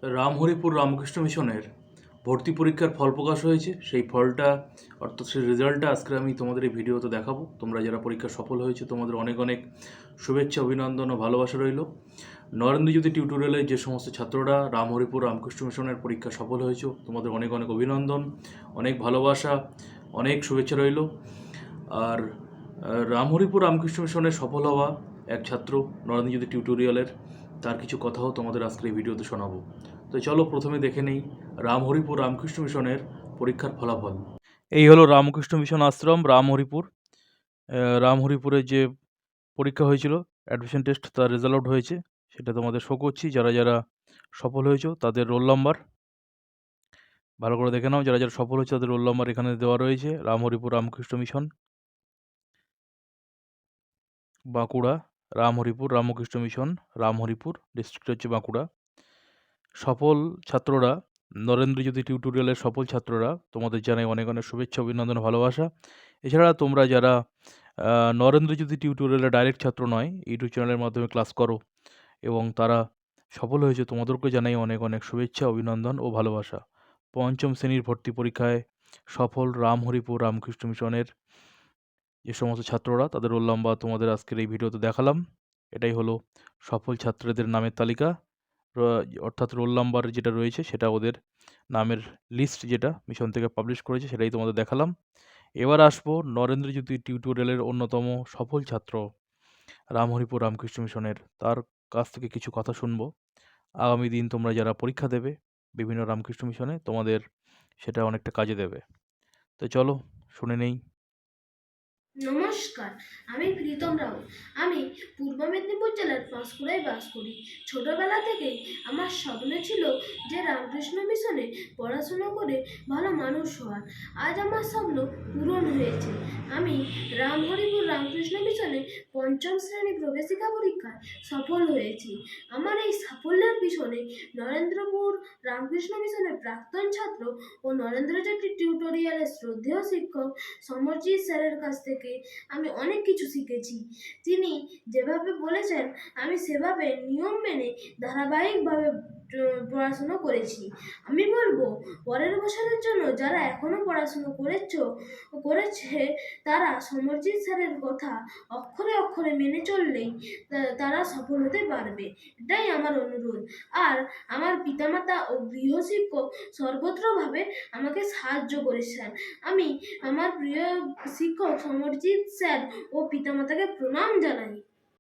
রামহরিপুর রামকৃষ্ণ মিশনের ভর্তি পরীক্ষার ফল প্রকাশ হয়েছে। সেই ফলটা অর্থাৎ সেই রেজাল্টটা আজকে আমি তোমাদের এই ভিডিওতে দেখাবো। তোমরা যারা পরীক্ষা সফল হয়েছে তোমাদের অনেক অনেক শুভেচ্ছা, অভিনন্দন ও ভালোবাসা রইল। নরেন্দ্রজ্যোতি টিউটোরিয়ালের যে সমস্ত ছাত্ররা রামহরিপুর রামকৃষ্ণ মিশনের পরীক্ষা সফল হয়েছে তোমাদের অনেক অনেক অভিনন্দন, অনেক ভালোবাসা, অনেক শুভেচ্ছা রইল। আর রামহরিপুর রামকৃষ্ণ মিশনের সফল হওয়া এক ছাত্র নরেন্দ্রজ্যোতি টিউটোরিয়ালের, তার কিছু কথাও তোমাদের আজকের এই ভিডিওতে শোনাবো। তো চলো প্রথমে দেখে নেই রামহরিপুর রামকৃষ্ণ মিশনের পরীক্ষার ফলাফল। এই হলো রামকৃষ্ণ মিশন আশ্রম রামহরিপুর। রামহরিপুরের যে পরীক্ষা হয়েছিল অ্যাডমিশন টেস্ট, তার রেজাল্ট আউট হয়েছে, সেটা তোমাদের শো করছি। যারা যারা সফল হয়েছে তাদের রোল নাম্বার ভালো করে দেখে নাও। যারা যারা সফল হয়েছে তাদের রোল নাম্বার এখানে দেওয়া রয়েছে। Ramharipur Ramakrishna mission Bankura, Ramharipur Ramakrishna mission Ramharipur, district হচ্ছে বাঁকুড়া। সফল ছাত্ররা নরেন্দ্রজ্যোতি টিউটোরিয়ালের সফল ছাত্ররা, তোমাদের জানাই অনেক অনেক শুভেচ্ছা, অভিনন্দন, ভালোবাসা। এছাড়া তোমরা যারা নরেন্দ্রজ্যোতি টিউটোরিয়ালের ডাইরেক্ট ছাত্র নয়, ইউটিউব চ্যানেলের মাধ্যমে ক্লাস করো এবং তারা সফল হয়েছে, তোমাদেরকে জানাই অনেক অনেক শুভেচ্ছা, অভিনন্দন ও ভালোবাসা। পঞ্চম শ্রেণীর ভর্তি পরীক্ষায় সফল রামহরিপুর রামকৃষ্ণ মিশনের যে সমস্ত ছাত্ররা, তাদের রোল নাম্বার তোমাদের আজকের এই ভিডিওতে দেখালাম। এটাই হলো সফল ছাত্রদের নামের তালিকা, অর্থাৎ রোল নাম্বার যেটা রয়েছে সেটা ওদের নামের লিস্ট যেটা মিশন থেকে পাবলিশ করেছে সেটাই তোমাদের দেখালাম। এবার আসবো নরেন্দ্রজ্যোতি টিউটোরিয়ালের অন্যতম সফল ছাত্র রামহরিপুর রামকৃষ্ণ মিশনের, তার কাছ থেকে কিছু কথা শুনবো। আগামী দিন তোমরা যারা পরীক্ষা দেবে বিভিন্ন রামকৃষ্ণ মিশনে, তোমাদের সেটা অনেকটা কাজে দেবে। তো চলো শুনে নেই। নমস্কার, আমি প্রীতম রাও। আমি পূর্ব মেদিনীপুর জেলার পাঁশকুড়ায় বাস করি। ছোটবেলা থেকেই আমার স্বপ্ন ছিল যে রামকৃষ্ণ মিশনে পড়াশুনো করে ভালো মানুষ হওয়ার। আজ আমার স্বপ্ন পূরণ হয়েছে। আমি রামহরিপুর রামকৃষ্ণ মিশনে পঞ্চম শ্রেণী প্রবেশিকা পরীক্ষায় সফল হয়েছি। আমার এই সাফল্যের পিছনে নরেন্দ্রপুর রামকৃষ্ণ মিশনের প্রাক্তন ছাত্র ও নরেন্দ্রজ্যোতি টিউটোরিয়ালের শ্রদ্ধেয় শিক্ষক সমরজিৎ স্যারের কাছ থেকে আমি অনেক কিছু শিখেছি। তিনি যেভাবে বলেছেন আমি সেভাবে নিয়ম মেনে ধারাবাহিকভাবে পড়াশুনো করেছি। আমি বলবো পরের বছরের জন্য যারা এখনো পড়াশুনো করেছে তারা সমরজিৎ স্যারের কথা অক্ষরে অক্ষরে মেনে চললেই তারা সফল হতে পারবে, এটাই আমার অনুরোধ। আর আমার পিতামাতা ও গৃহশিক্ষক সর্বত্রভাবে আমাকে সাহায্য করেছেন। আমি আমার প্রিয় শিক্ষক সমরজিৎ স্যার ও পিতামাতাকে প্রণাম জানাই।